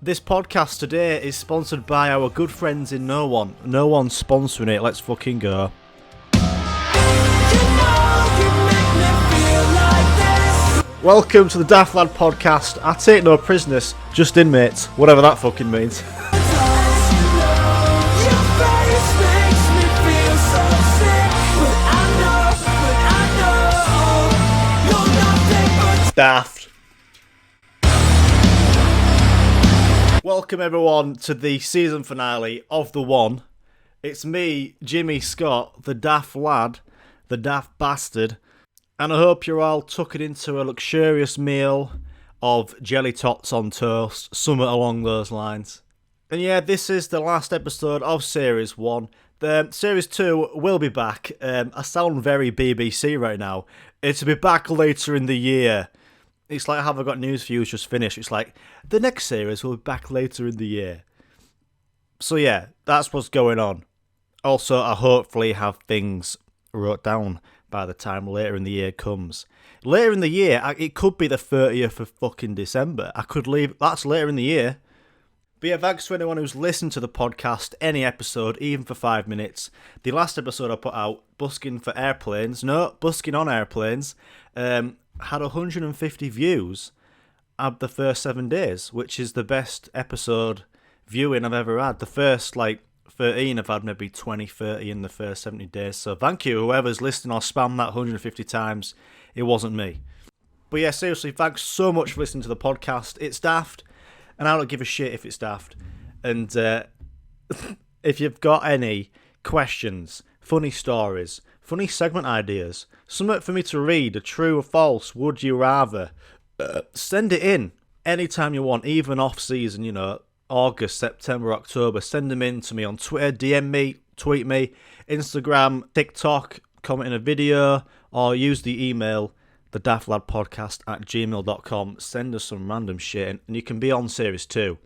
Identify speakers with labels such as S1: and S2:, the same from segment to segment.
S1: This podcast today is sponsored by our good friends in No One. No One's sponsoring it. Let's fucking go. Welcome to the Daft Lad podcast. I take no prisoners, just inmates, whatever that fucking means. Daft. Welcome everyone to the season finale of The One. It's me, Jimmy Scott, the Daft Lad, the Daft Bastard, and I hope you're all tucking into a luxurious meal of jelly tots on toast, somewhere along those lines. And yeah, this is the last episode of Series 1. Series 2 will be back. I sound very BBC right now. It'll be back later in the year. It's like, have I got news for you? Just finished. It's like, the next series will be back later in the year. So yeah, that's what's going on. Also, I hopefully have things wrote down by the time later in the year comes. Later in the year, it could be the 30th of fucking December. I could leave, that's later in the year. But yeah, thanks to anyone who's listened to the podcast, any episode, even for 5 minutes. The last episode I put out, busking on airplanes, had 150 views of the first 7 days, which is the best episode viewing I've ever had. The first, 13, I've had maybe 20, 30 in the first 70 days. So thank you, whoever's listening or spam that 150 times. It wasn't me. But yeah, seriously, thanks so much for listening to the podcast. It's Daft, and I don't give a shit if it's Daft. And if you've got any questions, funny stories, funny segment ideas, something for me to read, a true or false, would you rather, send it in anytime you want, even off-season, August, September, October. Send them in to me on Twitter, DM me, tweet me, Instagram, TikTok, comment in a video, or use the email, thedaftladpodcast@gmail.com. Send us some random shit, and you can be on Series 2.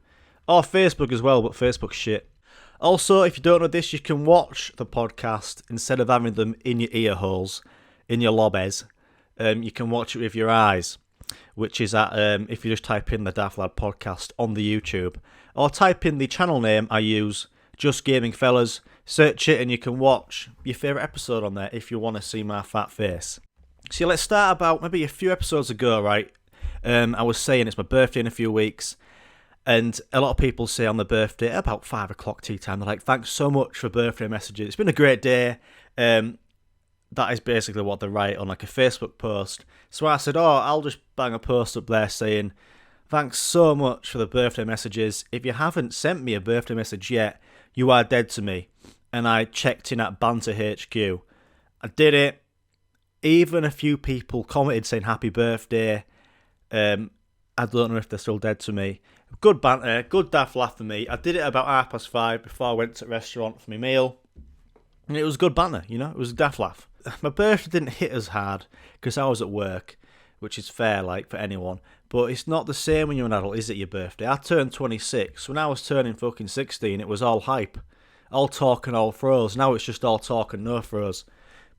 S1: Or Facebook as well, but Facebook's shit. Also, if you don't know this, you can watch the podcast instead of having them in your ear holes, in your lobbies. You can watch it with your eyes, which is at, if you just type in the Daft Lad podcast on the YouTube, or type in the channel name I use, Just Gaming Fellas, search it and you can watch your favourite episode on there if you want to see my fat face. So let's start about maybe a few episodes ago, right? I was saying it's my birthday in a few weeks. And a lot of people say on the birthday, about 5 o'clock tea time, they're like, thanks so much for birthday messages. It's been a great day. That is basically what they write on a Facebook post. So I said, I'll just bang a post up there saying, thanks so much for the birthday messages. If you haven't sent me a birthday message yet, you are dead to me. And I checked in at Banter HQ. I did it. Even a few people commented saying happy birthday. I don't know if they're still dead to me. Good banter, good daft laugh for me. I did it about 5:30 before I went to the restaurant for my meal. And it was good banter, it was a daft laugh. My birthday didn't hit as hard because I was at work, which is fair, for anyone. But it's not the same when you're an adult, is it, your birthday? I turned 26. When I was turning fucking 16, it was all hype. All talk and all throws. Now it's just all talk and no throws.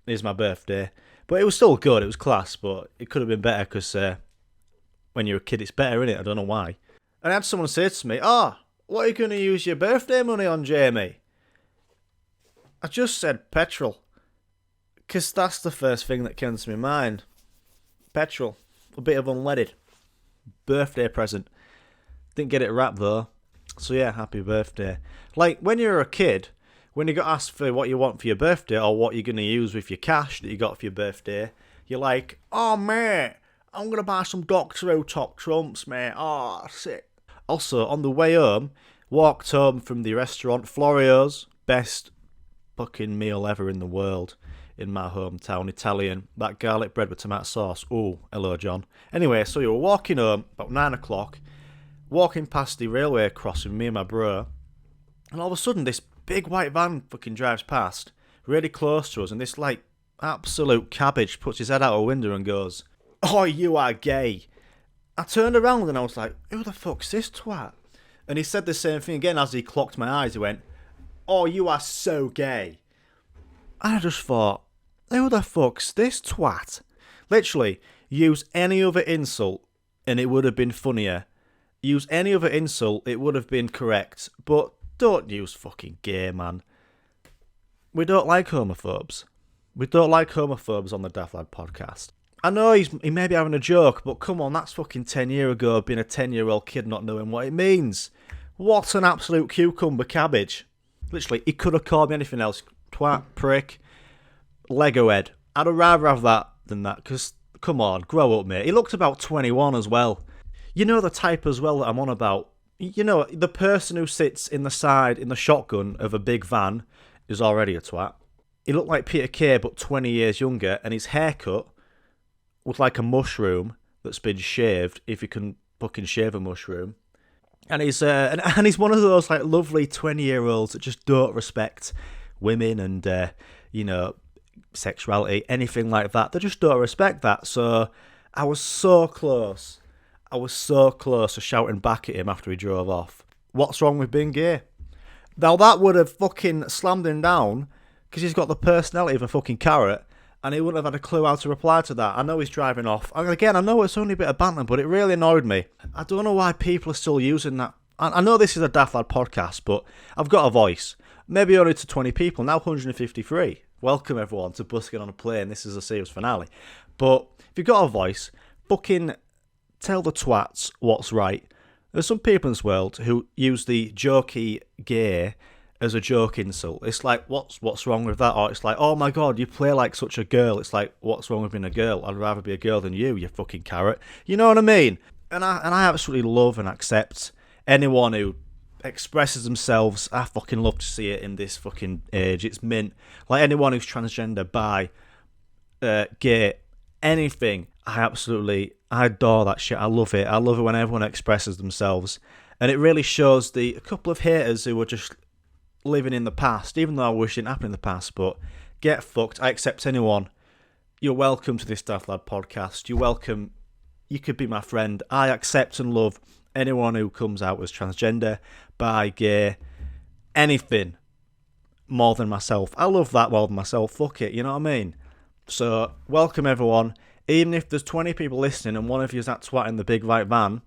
S1: It's my birthday. But it was still good, it was class, but it could have been better because when you're a kid, it's better, innit? I don't know why. And I had someone say to me, what are you going to use your birthday money on, Jamie? I just said petrol. Because that's the first thing that came to my mind. Petrol. A bit of unleaded. Birthday present. Didn't get it wrapped though. So yeah, happy birthday. When you're a kid, when you got asked for what you want for your birthday or what you're going to use with your cash that you got for your birthday, you're like, mate, I'm going to buy some Doctor Who top trumps, mate. Sick. Also, on the way home, walked home from the restaurant, Florio's, best fucking meal ever in the world in my hometown, Italian. That garlic bread with tomato sauce. Oh, hello, John. Anyway, so you were walking home about 9 o'clock, walking past the railway crossing, me and my bro, and all of a sudden this big white van fucking drives past, really close to us, and this, absolute cabbage puts his head out a window and goes, "Oh, you are gay." I turned around and I was like, who the fuck's this twat? And he said the same thing again as he clocked my eyes. He went, "Oh, you are so gay." And I just thought, who the fuck's this twat? Literally, use any other insult and it would have been funnier. Use any other insult, it would have been correct. But don't use fucking gay, man. We don't like homophobes. We don't like homophobes on the Daft Lad podcast. I know he may be having a joke, but come on, that's fucking 10 years ago, being a 10-year-old kid not knowing what it means. What an absolute cucumber cabbage. Literally, he could have called me anything else. Twat, prick, Lego head. I'd rather have that than that, because, come on, grow up, mate. He looked about 21 as well. You know the type as well that I'm on about. You know, the person who sits in the side, in the shotgun of a big van is already a twat. He looked like Peter Kay, but 20 years younger, and his haircut was like a mushroom that's been shaved, if you can fucking shave a mushroom. And he's one of those like lovely 20-year-olds that just don't respect women and sexuality, anything like that. They just don't respect that. So I was so close to shouting back at him after he drove off. What's wrong with being gay? Now that would have fucking slammed him down, because he's got the personality of a fucking carrot, and he wouldn't have had a clue how to reply to that. I know he's driving off. And again, I know it's only a bit of banter, but it really annoyed me. I don't know why people are still using that. I know this is a Daft Lad podcast, but I've got a voice. Maybe only to 20 people, now 153. Welcome everyone to Busking on a Plane. This is a series finale. But if you've got a voice, fucking tell the twats what's right. There's some people in this world who use the jokey gay as a joke insult. It's like, what's wrong with that? Or it's like, oh my god, you play like such a girl. It's like, what's wrong with being a girl? I'd rather be a girl than you fucking carrot. You know what I mean? And I absolutely love and accept anyone who expresses themselves. I fucking love to see it in this fucking age. It's mint. Like anyone who's transgender, bi, gay, anything. I adore that shit. I love it. I love it when everyone expresses themselves. And it really shows a couple of haters who were just living in the past, even though I wish it didn't happen in the past, but get fucked. I accept anyone. You're welcome to this Daft Lad podcast. You're welcome. You could be my friend. I accept and love anyone who comes out as transgender, bi, gay, anything more than myself. I love that more than myself. Fuck it, you know what I mean? So, welcome everyone. Even if there's 20 people listening and one of you is that twat in the big white van,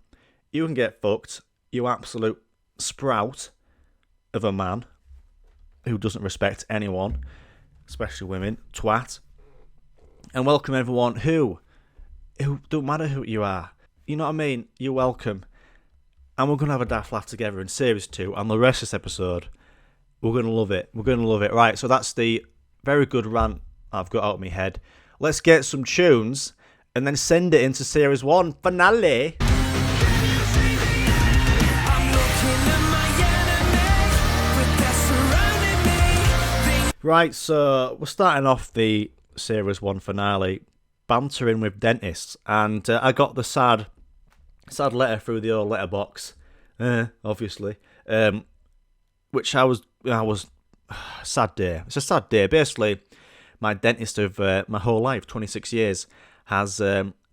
S1: you can get fucked. You absolute sprout of a man who doesn't respect anyone, especially women, twat. And welcome everyone who don't matter who you are. You know what I mean? You're welcome. And we're going to have a daft laugh together in Series 2, and the rest of this episode, we're going to love it. We're going to love it. Right, so that's the very good rant I've got out of my head. Let's get some tunes, and then send it into Series 1 finale. Right, so we're starting off the Series 1 finale, bantering with dentists, and I got the sad letter through the old letterbox, obviously, which I was sad day. It's a sad day. Basically, my dentist of my whole life, 26 years, has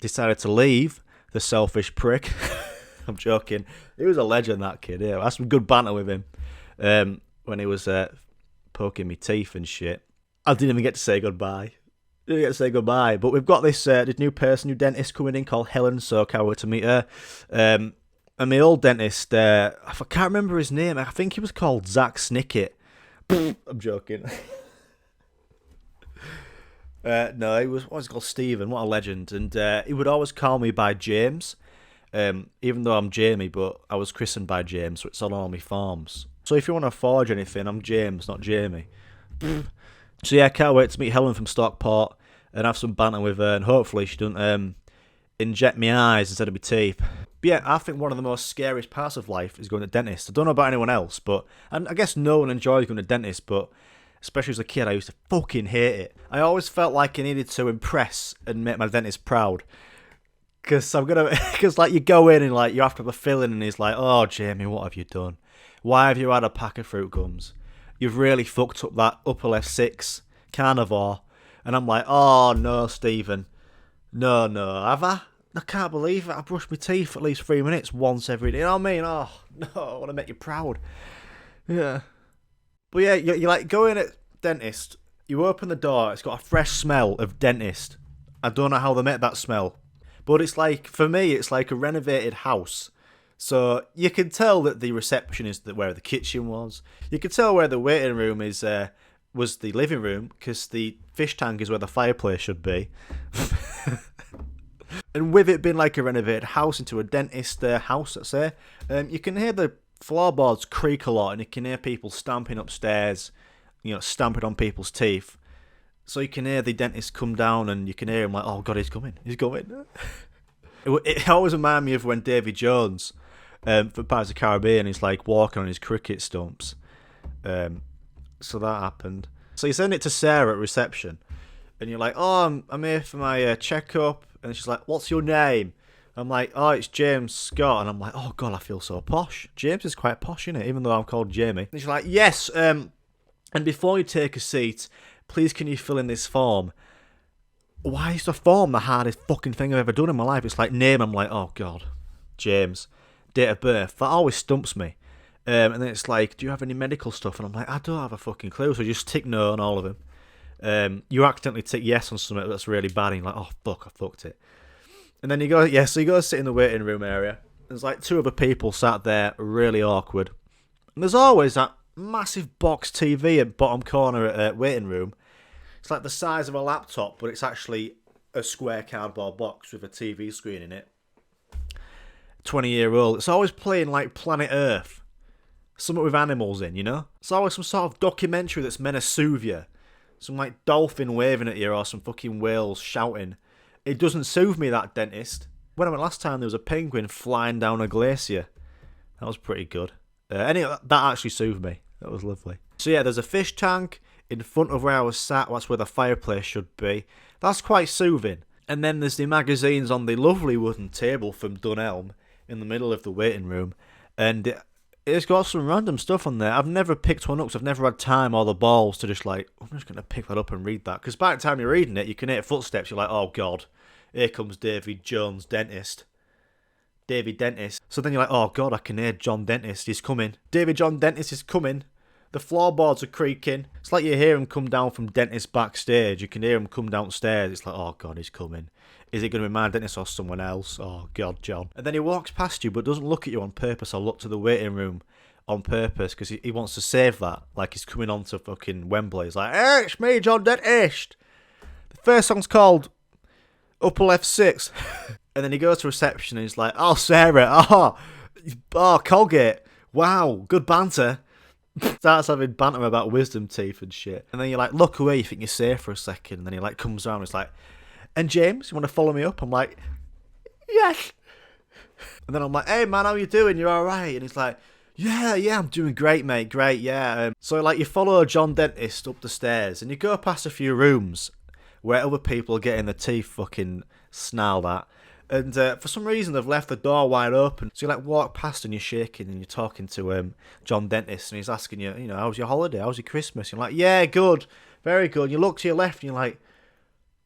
S1: decided to leave, the selfish prick. I'm joking. He was a legend, that kid. Yeah, I had some good banter with him when he was poking me teeth and shit. I didn't even get to say goodbye. But we've got this new person, new dentist coming in called Helen, so can't wait to meet her. And my old dentist, I can't remember his name. I think he was called Zach Snicket. I'm joking. No, he was called Stephen. What a legend. And he would always call me by James, even though I'm Jamie, but I was christened by James, so it's on all my forms. So if you want to forge anything, I'm James, not Jamie. So yeah, I can't wait to meet Helen from Stockport and have some banter with her, and hopefully she doesn't inject my eyes instead of my teeth. But yeah, I think one of the most scariest parts of life is going to dentist. I don't know about anyone else, and I guess no one enjoys going to dentist, but especially as a kid, I used to fucking hate it. I always felt like I needed to impress and make my dentist proud. Because like you go in and like you have to have a filling, and he's like, "Oh, Jamie, what have you done? Why have you had a pack of fruit gums? You've really fucked up that upper left 6 carnivore." And I'm like, "Oh no, Stephen, no, have I? I can't believe it. I brush my teeth at least 3 minutes once every day." You know what I mean? Oh no, I want to make you proud. Yeah. But yeah, you like go in at dentist. You open the door. It's got a fresh smell of dentist. I don't know how they make that smell. But it's like, for me, it's like a renovated house. So you can tell that the reception is where the kitchen was. You can tell where the waiting room was the living room, because the fish tank is where the fireplace should be. And with it being like a renovated house into a dentist house, let's say, you can hear the floorboards creak a lot, and you can hear people stamping upstairs, stamping on people's teeth. So you can hear the dentist come down, and you can hear him like, oh God, he's coming. It always reminded me of when Davy Jones, for Pirates of the Caribbean, is like walking on his cricket stumps. So that happened. So you send it to Sarah at reception, and you're like, oh, I'm here for my checkup. And she's like, what's your name? I'm like, oh, it's James Scott. And I'm like, oh God, I feel so posh. James is quite posh, isn't it? Even though I'm called Jamie. And she's like, yes, and before you take a seat, please can you fill in this form? Why is the form the hardest fucking thing I've ever done in my life? It's like name. I'm like, oh God, James. Date of birth. That always stumps me. And then it's like, do you have any medical stuff? And I'm like, I don't have a fucking clue. So just tick no on all of them. You accidentally tick yes on something that's really bad, and you're like, oh fuck, I fucked it. And then you go sit in the waiting room area. There's like two other people sat there, really awkward. And there's always that massive box TV at bottom corner at waiting room. It's like the size of a laptop, but it's actually a square cardboard box with a TV screen in it. 20-year-old. It's always playing like Planet Earth. Something with animals in, It's always some sort of documentary that's meant to soothe you. Some like dolphin waving at you or some fucking whales shouting. It doesn't soothe me, that dentist. When I went last time, there was a penguin flying down a glacier. That was pretty good. Anyway, that actually soothed me. That was lovely. So yeah, there's a fish tank in front of where I was sat. That's where the fireplace should be. That's quite soothing. And then there's the magazines on the lovely wooden table from Dunelm in the middle of the waiting room. And it's got some random stuff on there. I've never picked one up because I've never had time or the balls to just like, I'm just going to pick that up and read that. Because by the time you're reading it, you can hear footsteps. You're like, oh God, here comes Davy Jones Dentist. Davy Dentist. So then you're like, oh God, I can hear John Dentist. He's coming. Davy John Dentist is coming. The floorboards are creaking. It's like you hear him come down from Dentist backstage. You can hear him come downstairs. It's like, oh God, he's coming. Is it going to be my dentist or someone else? Oh God, John. And then he walks past you but doesn't look at you on purpose or look to the waiting room on purpose because he wants to save that. Like he's coming on to fucking Wembley. He's like, hey, it's me, John Dentist. The first song's called Upper Left 6. And then he goes to reception and he's like, oh, Sarah, oh, Colgate. Wow, good banter. Starts having banter about wisdom teeth and shit. And then you like look away, you think you're safe for a second. And then he like comes around and it's like, and James, you want to follow me up? I'm like, yes. And then I'm like, hey man, how you doing? You're alright? And he's like, yeah, I'm doing great, mate, great, yeah. So like you follow John Dentist up the stairs and you go past a few rooms where other people are getting their teeth fucking snarled at. And for some reason they've left the door wide open. So you like walk past and you're shaking and you're talking to John Dentist and he's asking you, how's your holiday? How's your Christmas? You're like, yeah, good, very good. You look to your left and you're like,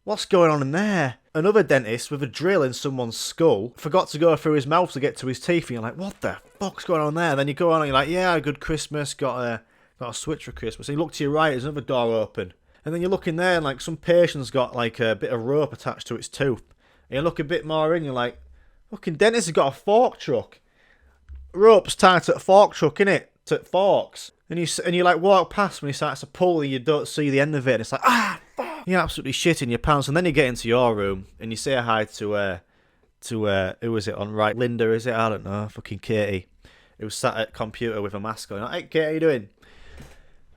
S1: what's going on in there? Another dentist with a drill in someone's skull forgot to go through his mouth to get to his teeth. And you're like, what the fuck's going on there? And then you go on and you're like, yeah, a good Christmas, got a switch for Christmas. And you look to your right, there's another door open. And then you look in there and like some patient's got like a bit of rope attached to its tooth. And you look a bit more in, you're like, fucking dentist has got a fork truck. Rope's tied to a fork truck, innit? To forks. And you like walk past when he starts to pull and you don't see the end of it. And it's like, fuck. You're absolutely shitting your pants. And then you get into your room and you say hi to who is it on right? Linda, is it? I don't know. Fucking Katie. Who sat at computer with a mask on. Hey, Katie, how you doing?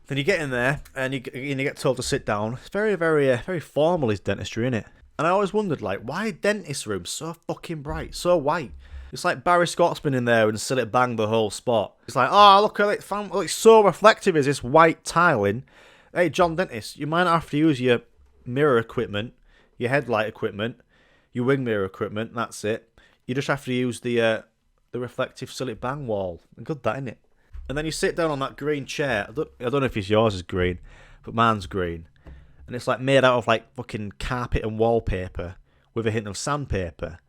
S1: Then you get in there and you get told to sit down. It's very, very, very formal, his dentistry, innit? And I always wondered, like, why are dentist rooms so fucking bright, so white? It's like Barry Scott's been in there and still it banged the whole spot. It's like, oh, look at it, fam. It's so reflective is this white tiling. Hey, John Dentist, you might have to use your mirror equipment, your headlight equipment, your wing mirror equipment, that's it. You just have to use the reflective sillet bang wall. Good that, innit? And then you sit down on that green chair. I don't know if yours is green, but mine's green. And it's like made out of like fucking carpet and wallpaper with a hint of sandpaper.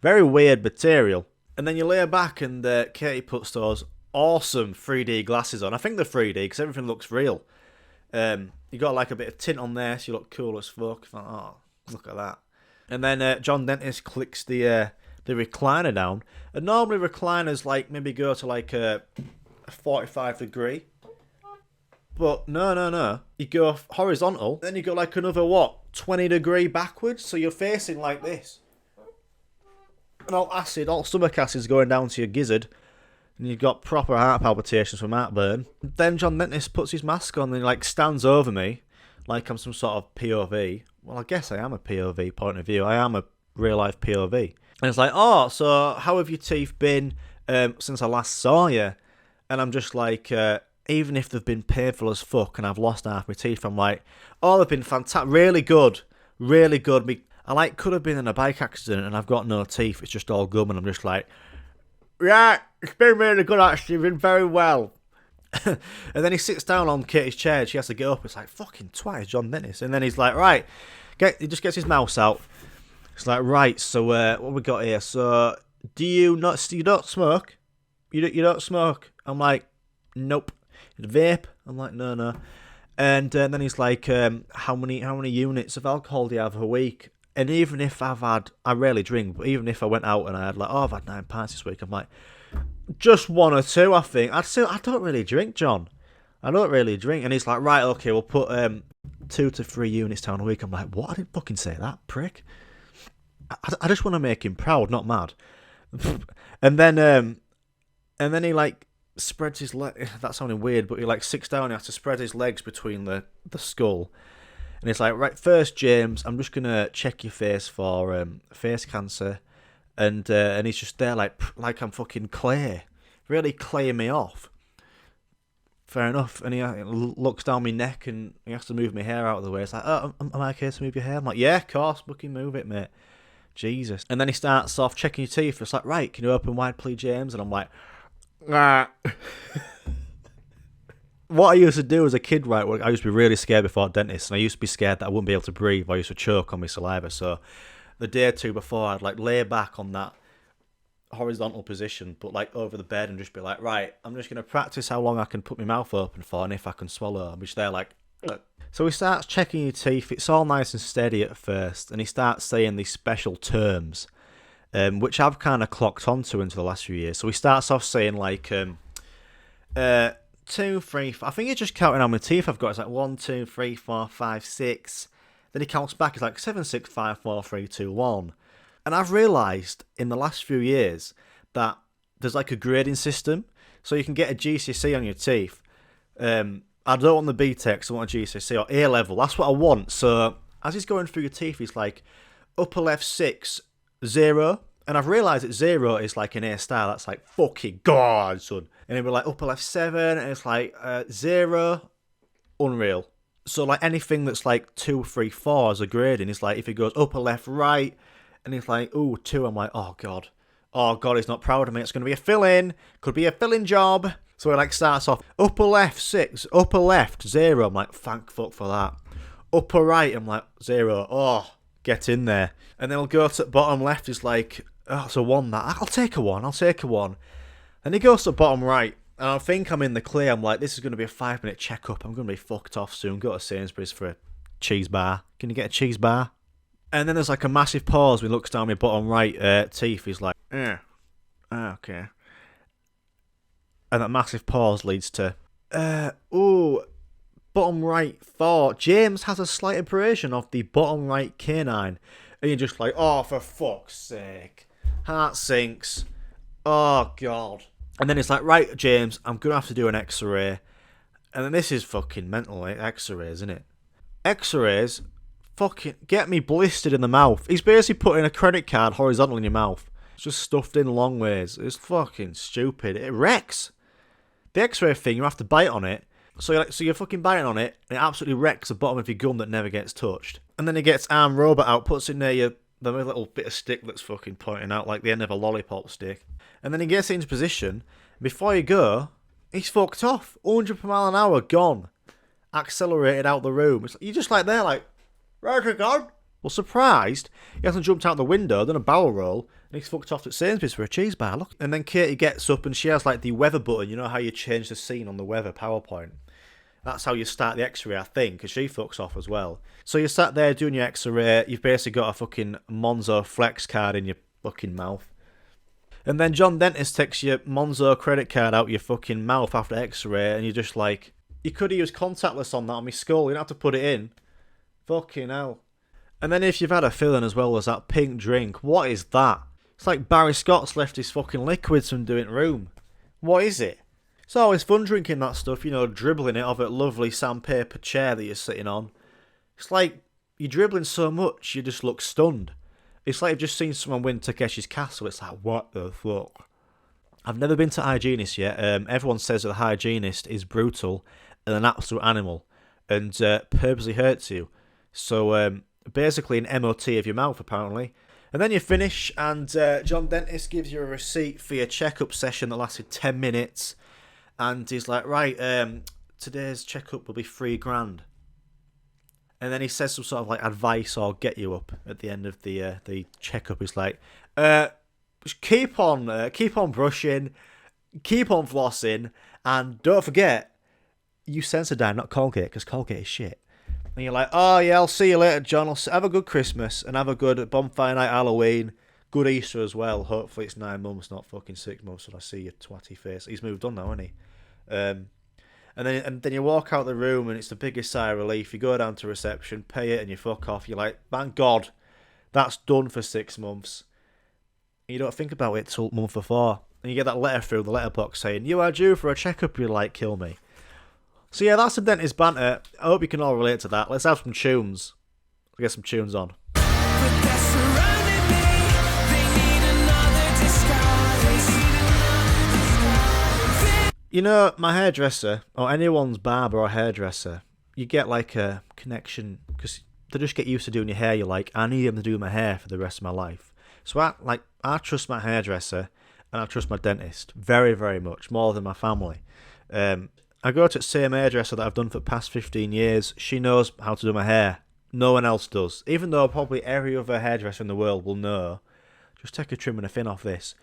S1: Very weird material. And then you lay back and Katie puts those awesome 3D glasses on. I think they're 3D because everything looks real. You got like a bit of tint on there so you look cool as fuck. Like, oh, look at that. And then John Dentist clicks the the recliner down. And normally recliners like maybe go to like a 45 degree. But no. You go horizontal, then you go like another 20 degree backwards. So you're facing like this. And all stomach acid's going down to your gizzard. And you've got proper heart palpitations from heartburn. Then John Dentist puts his mask on and he like stands over me like I'm some sort of POV. Well, I guess I am a POV point of view. I am a real life POV. And it's like, oh, so how have your teeth been since I last saw you? And I'm just like, even if they've been painful as fuck and I've lost half my teeth, I'm like, oh, they've been fantastic, really good. I could have been in a bike accident and I've got no teeth. It's just all gum, and I'm just like, yeah, it's been really good actually. Been very well. And then he sits down on Katie's chair. She has to get up. It's like, fucking twat, John Dennis. And then he's like, right, he just gets his mouse out. It's like, right, so what we got here? So you don't smoke? You don't smoke? I'm like, nope. Vape? I'm like, no. And then he's like, how many units of alcohol do you have a week? And even if I rarely drink, but even if I went out and I had like, I've had 9 pints this week, I'm like, just 1 or 2, I think. I don't really drink, John. I don't really drink. And he's like, right, okay, we'll put 2 to 3 units down a week. I'm like, what? I didn't fucking say that, prick. I just want to make him proud, not mad. And then he like spreads his leg. That sounded weird, but he like sits down. He has to spread his legs between the skull. And it's like, right, first, James, I'm just gonna check your face for face cancer, and he's just there like I'm fucking clay, really claying me off. Fair enough. And he looks down my neck and he has to move my hair out of the way. It's like, oh, am I okay to move your hair? I'm like, yeah, of course, fucking move it, mate. Jesus. And then he starts off checking your teeth. It's like, right, can you open wide, please, James? And I'm like, nah. What I used to do as a kid, right, I used to be really scared before dentists, and I used to be scared that I wouldn't be able to breathe. I used to choke on my saliva. So the day or two before, I'd like lay back on that horizontal position, but like over the bed, and just be like, right, I'm just going to practice how long I can put my mouth open for, and if I can swallow. I'm just there like, ugh. So he starts checking your teeth. It's all nice and steady at first, and he starts saying these special terms, which I've kind of clocked onto into the last few years. So he starts off saying like, 2, 3, 4. I think he's just counting how many teeth I've got. It's like 1, 2, 3, 4, 5, 6. Then he counts back. It's like 7, 6, 5, 4, 3, 2, 1. And I've realised in the last few years that there's like a grading system, so you can get a GCSE on your teeth. I don't want the BTEC, I want a GCSE or A level. That's what I want. So as he's going through your teeth, he's like upper left 6, 0. And I've realised that 0 is like an A star. That's like, fucking God, son. And it'll be like upper left 7, and it's like 0, unreal. So like anything that's like 2, 3, 4 as a grading is like, if it goes upper left right, and it's like, ooh, 2, I'm like, oh God, he's not proud of me. It's going to be a fill-in. Could be a fill-in job. So it like starts off, upper left 6, upper left 0. I'm like, thank fuck for that. Upper right, I'm like, 0. Oh, get in there. And then I'll go to bottom left, is like, oh, it's a 1 that. I'll take a 1. And he goes to bottom right, and I think I'm in the clear. I'm like, this is going to be a 5-minute checkup. I'm going to be fucked off soon. Go to Sainsbury's for a cheese bar. Can you get a cheese bar? And then there's like a massive pause. When he looks down my bottom right teeth. He's like, okay. And that massive pause leads to, bottom right 4. James has a slight abrasion of the bottom right canine. And you're just like, oh, for fuck's sake. Heart sinks. Oh, God. And then it's like, right, James, I'm going to have to do an X-ray. And then this is fucking mental, like, X-rays, isn't it? X-rays fucking get me blistered in the mouth. He's basically putting a credit card horizontal in your mouth. It's just stuffed in long ways. It's fucking stupid. It wrecks. The X-ray thing, you have to bite on it. So you're fucking biting on it, and it absolutely wrecks the bottom of your gum that never gets touched. And then he gets arm robot out, puts in there the little bit of stick that's fucking pointing out like the end of a lollipop stick. And then he gets into position. Before you go, he's fucked off. 100 mile an hour, gone. Accelerated out the room. You're just like there, like, right, you're gone. Well, surprised, he hasn't jumped out the window, done a barrel roll, and he's fucked off at Sainsbury's for a cheese bar. Look. And then Katie gets up and she has like the weather button. You know how you change the scene on the weather PowerPoint? That's how you start the X-ray, I think, because she fucks off as well. So you're sat there doing your X-ray, you've basically got a fucking Monzo Flex card in your fucking mouth. And then John Dentist takes your Monzo credit card out your fucking mouth after X-ray, and you're just like, you could have used contactless on that on my skull. You don't have to put it in. Fucking hell. And then if you've had a filling as well as that pink drink, what is that? It's like Barry Scott's left his fucking liquids from doing room. What is it? It's always fun drinking that stuff, you know, dribbling it off that lovely sandpaper chair that you're sitting on. It's like you're dribbling so much you just look stunned. It's like you've just seen someone win Takeshi's Castle. It's like, what the fuck? I've never been to a hygienist yet. Everyone says that the hygienist is brutal and an absolute animal and purposely hurts you. So basically an MOT of your mouth, apparently. And then you finish, and John Dentist gives you a receipt for your checkup session that lasted 10 minutes. And he's like, right, today's checkup will be $3,000. And then he says some sort of like advice or get you up at the end of the checkup. He's like, keep on brushing, keep on flossing, and don't forget, use Sensodyne, not Colgate, because Colgate is shit. And you're like, oh yeah, I'll see you later, John. Have a good Christmas and have a good bonfire night, Halloween, good Easter as well. Hopefully it's 9 months, not fucking 6 months. When I see your twatty face, he's moved on now, hasn't he? And then you walk out the room and it's the biggest sigh of relief. You go down to reception, pay it, and you fuck off. You're like, thank God, that's done for 6 months. And you don't think about it till month before, and you get that letter through the letterbox saying you are due for a checkup. You're like, kill me. So yeah, that's the Dentist Banter. I hope you can all relate to that. Let's have some tunes. Let's get some tunes on. You know, my hairdresser, or anyone's barber or hairdresser, you get like a connection, because they just get used to doing your hair. You're like, I need them to do my hair for the rest of my life. So I trust my hairdresser, and I trust my dentist very, very much, more than my family. I go to the same hairdresser that I've done for the past 15 years. She knows how to do my hair. No one else does. Even though probably every other hairdresser in the world will know, just take a trim and a fin off this.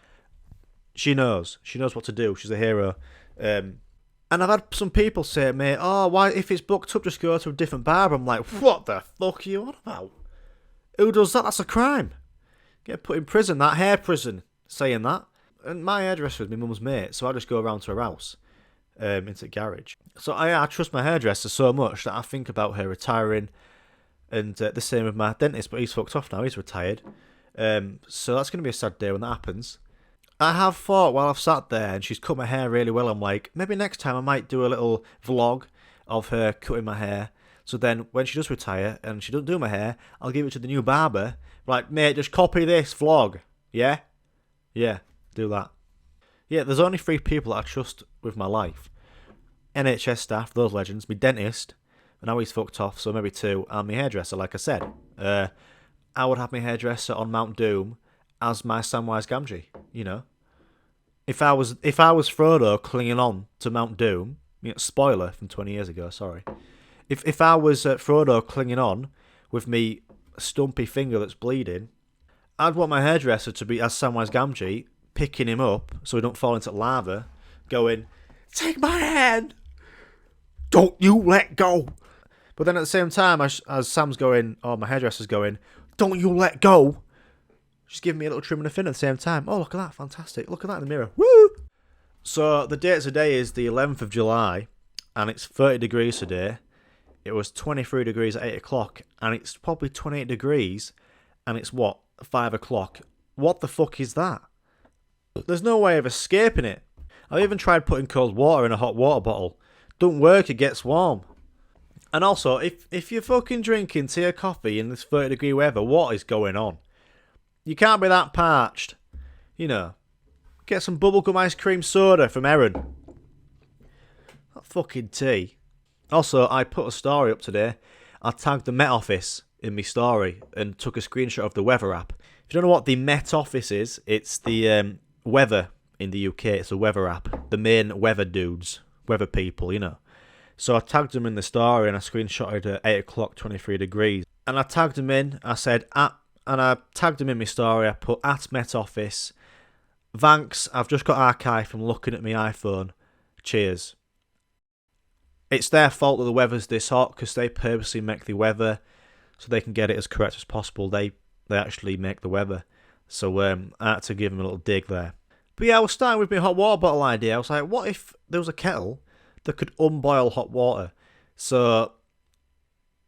S1: She knows. She knows what to do. She's a hero. And I've had some people say, mate, oh, why, if it's booked up, just go to a different barber. I'm like, what the fuck are you on about? Who does that? That's a crime. Get put in prison, that hair prison, saying that. And my hairdresser is my mum's mate, so I just go around to her house, into the garage. So I trust my hairdresser so much that I think about her retiring, and the same with my dentist, but he's fucked off now, he's retired. So that's going to be a sad day when that happens. I have thought while I've sat there and she's cut my hair really well, I'm like, maybe next time I might do a little vlog of her cutting my hair. So then when she does retire and she doesn't do my hair, I'll give it to the new barber. Like, mate, just copy this vlog. Yeah? Yeah, do that. Yeah, there's only 3 people that I trust with my life. NHS staff, those legends, my dentist, and now he's fucked off, so maybe 2, and my hairdresser, like I said. I would have my hairdresser on Mount Doom as my Samwise Gamgee, you know. If I was Frodo clinging on to Mount Doom, you know, spoiler from 20 years ago, sorry. If I was Frodo clinging on with me stumpy finger that's bleeding, I'd want my hairdresser to be as Samwise Gamgee, picking him up so he don't fall into lava, going, take my hand, don't you let go. But then at the same time, as Sam's going, or my hairdresser's going, don't you let go, she's giving me a little trim and a fin at the same time. Oh, look at that, fantastic. Look at that in the mirror. Woo! So the date today is the 11th of July, and it's 30 degrees today. It was 23 degrees at 8 o'clock, and it's probably 28 degrees, and it's what, 5 o'clock? What the fuck is that? There's no way of escaping it. I've even tried putting cold water in a hot water bottle. Don't work, it gets warm. And also, if you're fucking drinking tea or coffee in this 30 degree weather, what is going on? You can't be that parched. You know, get some bubblegum ice cream soda from Erin. That fucking tea. Also, I put a story up today. I tagged the Met Office in my story and took a screenshot of the weather app. If you don't know what the Met Office is, it's the weather in the UK. It's a weather app. The main weather dudes, weather people, you know. So I tagged them in the story and I screenshotted at 8 o'clock, 23 degrees. And I tagged them in. I said, and I tagged them in my story. I put at Met Office. Thanks, I've just got archived from looking at my iPhone. Cheers. It's their fault that the weather's this hot because they purposely make the weather so they can get it as correct as possible. They actually make the weather. So I had to give them a little dig there. But yeah, I was starting with my hot water bottle idea. I was like, what if there was a kettle that could unboil hot water? So,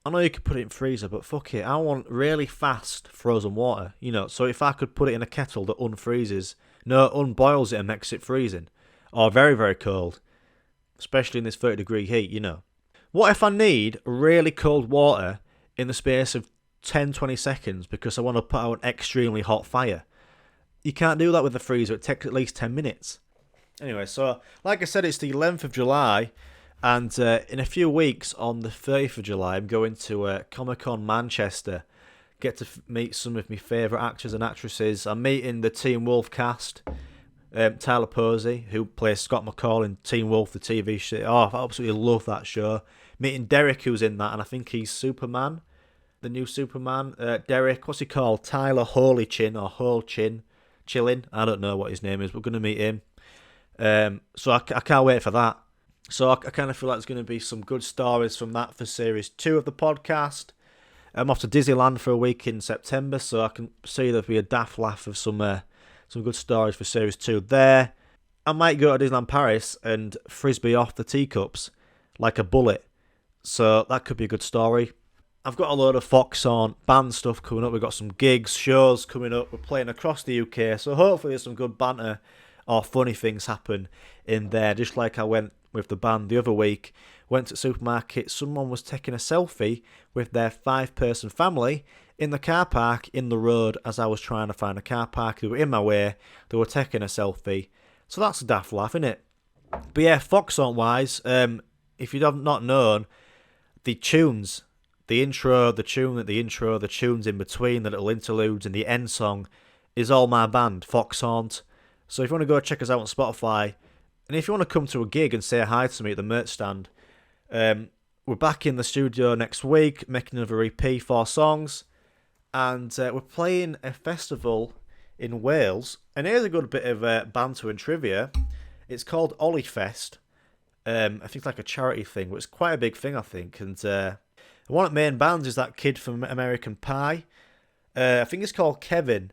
S1: I know you could put it in freezer, but fuck it. I want really fast frozen water, So if I could put it in a kettle that unboils it and makes it freezing. Or very, very cold. Especially in this 30-degree heat, What if I need really cold water in the space of 10-20 seconds because I want to put out an extremely hot fire? You can't do that with the freezer. It takes at least 10 minutes. Anyway, so like I said, it's the 11th of July, and in a few weeks, on the 30th of July, I'm going to Comic-Con Manchester. Get to meet some of my favourite actors and actresses. I'm meeting the Teen Wolf cast. Tyler Posey, who plays Scott McCall in Teen Wolf, the TV show. Oh, I absolutely love that show. Meeting Derek, who's in that, and I think he's Superman, the new Superman. Derek, what's he called? Tyler Holychin or Holchin. Chillin', I don't know what his name is. We're going to meet him. So I can't wait for that. So I kind of feel like there's going to be some good stories from that for Series 2 of the podcast. I'm off to Disneyland for a week in September, so I can see there'll be a daft laugh of some good stories for Series 2 there. I might go to Disneyland Paris and frisbee off the teacups like a bullet. So that could be a good story. I've got a load of Fox on band stuff coming up. We've got some gigs, shows coming up. We're playing across the UK, so hopefully there's some good banter or funny things happen in there. Just like I went with the band the other week. Went to the supermarket. Someone was taking a selfie with their 5-person family in the car park in the road as I was trying to find a car park. They were in my way. They were taking a selfie. So that's a daft laugh, isn't it? But yeah, Fox on wise, if you have not known, the tunes, the intro, the tune at the intro, the tunes in between, the little interludes and the end song is all my band, Foxhaunt. So if you want to go check us out on Spotify, and if you want to come to a gig and say hi to me at the merch stand, we're back in the studio next week, making another EP, 4 songs, and we're playing a festival in Wales. And here's a good bit of banter and trivia. It's called Ollie Fest. I think it's like a charity thing, but it's quite a big thing, I think. And one of the main bands is that kid from American Pie. I think it's called Kevin.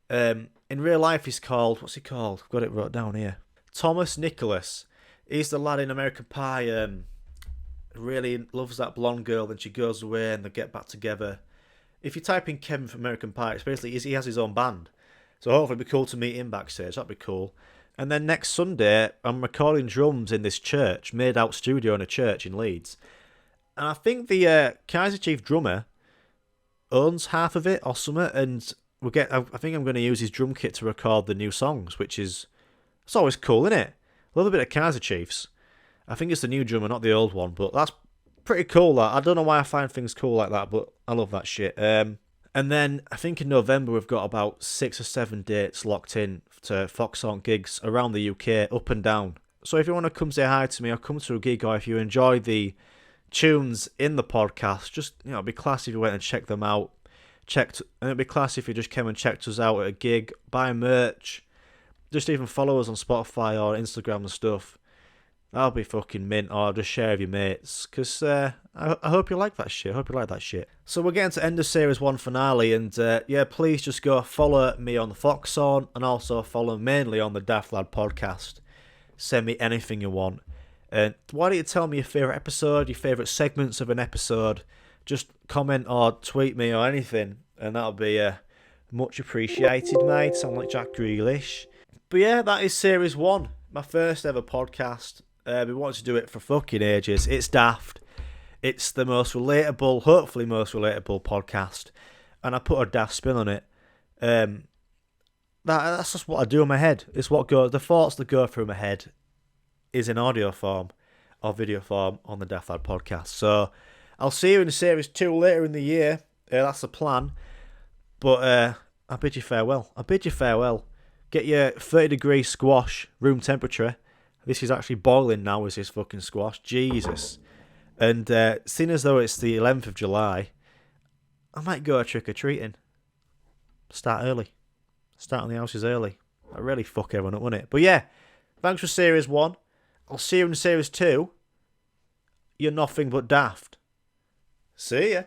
S1: In real life, he's called... What's he called? I've got it wrote down here. Thomas Nicholas. He's the lad in American Pie. Really loves that blonde girl. Then she goes away and they get back together. If you type in Kevin from American Pie, it's basically he has his own band. So hopefully it'd be cool to meet him backstage. That'd be cool. And then next Sunday, I'm recording drums in this church, made out studio in a church in Leeds. And I think the Kaiser Chief drummer owns half of it or something. And I think I'm going to use his drum kit to record the new songs, which is... It's always cool, isn't it? Love a bit of Kaiser Chiefs. I think it's the new drummer, not the old one, but that's pretty cool. That I don't know why I find things cool like that, but I love that shit. And then I think in November we've got about 6 or 7 dates locked in to Foxhaunt gigs around the UK, up and down. So if you want to come say hi to me or come to a gig, or if you enjoy the tunes in the podcast, just it'd be classy if you went and checked them out. And it'd be classy if you just came and checked us out at a gig, buy merch, just even follow us on Spotify or Instagram and stuff. That'll be fucking mint, or just share with your mates, because I hope you like that shit. So we're getting to end of Series 1 finale, and please just go follow me on the Foxhaunt, and also follow mainly on the Daft Lad podcast. Send me anything you want. And why don't you tell me your favourite episode, your favourite segments of an episode? Just comment or tweet me or anything, and that'll be much appreciated, mate. Sound like Jack Grealish. But yeah, that is Series 1, my first ever podcast. We wanted to do it for fucking ages. It's daft. It's the most relatable, hopefully most relatable podcast. And I put a daft spin on it. That's just what I do in my head. It's what goes, the thoughts that go through my head is in audio form or video form on the Daft Lad podcast. So I'll see you in Series 2 later in the year. That's the plan. But I bid you farewell. Get your 30-degree squash, room temperature. This is actually boiling now, is this fucking squash. Jesus. And seeing as though it's the 11th of July, I might go trick-or-treating. Start early. Start on the houses early. That really fuck everyone up, wouldn't it? But yeah, thanks for Series 1. I'll see you in Series 2. You're nothing but daft. See ya.